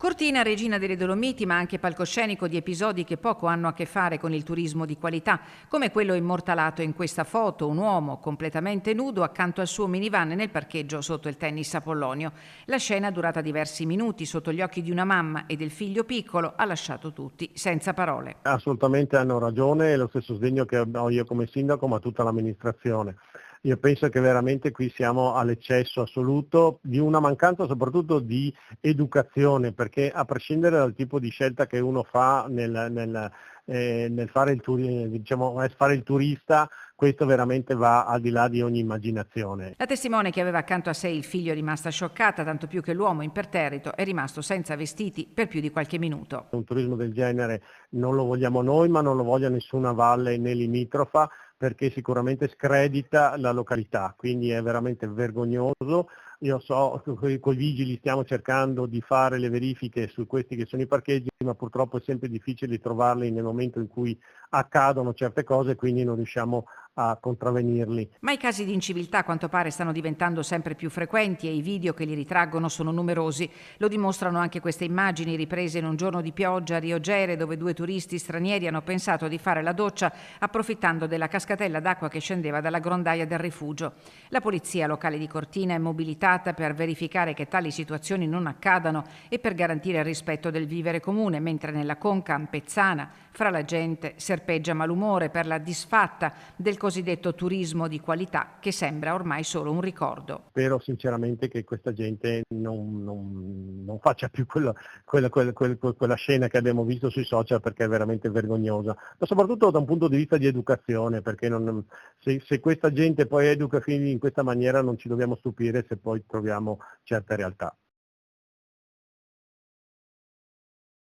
Cortina, regina delle Dolomiti, ma anche palcoscenico di episodi che poco hanno a che fare con il turismo di qualità, come quello immortalato in questa foto, un uomo completamente nudo accanto al suo minivan nel parcheggio sotto il tennis Apollonio. La scena, durata diversi minuti, sotto gli occhi di una mamma e del figlio piccolo, ha lasciato tutti senza parole. Assolutamente hanno ragione, è lo stesso sdegno che ho io come sindaco, ma tutta l'amministrazione. Io penso che veramente qui siamo all'eccesso assoluto di una mancanza soprattutto di educazione, perché a prescindere dal tipo di scelta che uno fa nel fare fare il turista, questo veramente va al di là di ogni immaginazione. La testimone, che aveva accanto a sé il figlio, è rimasta scioccata, tanto più che l'uomo imperterrito è rimasto senza vestiti per più di qualche minuto. Un turismo del genere non lo vogliamo noi, ma non lo voglia nessuna valle né limitrofa, perché sicuramente scredita la località, quindi è veramente vergognoso. Io so che con i vigili stiamo cercando di fare le verifiche su questi che sono i parcheggi, ma purtroppo è sempre difficile trovarli nel momento in cui accadono certe cose, quindi non riusciamo a contravvenirli. Ma i casi di inciviltà, a quanto pare, stanno diventando sempre più frequenti e i video che li ritraggono sono numerosi. Lo dimostrano anche queste immagini riprese in un giorno di pioggia a Rio Gere, dove due turisti stranieri hanno pensato di fare la doccia approfittando della cascatella d'acqua che scendeva dalla grondaia del rifugio. La polizia locale di Cortina è mobilitata per verificare che tali situazioni non accadano e per garantire il rispetto del vivere comune, mentre nella conca ampezzana fra la gente serpeggia malumore per la disfatta del cosiddetto turismo di qualità, che sembra ormai solo un ricordo. Spero sinceramente che questa gente non faccia più quella scena che abbiamo visto sui social, perché è veramente vergognosa, ma soprattutto da un punto di vista di educazione, perché se questa gente poi educa figli in questa maniera non ci dobbiamo stupire se poi troviamo certe realtà.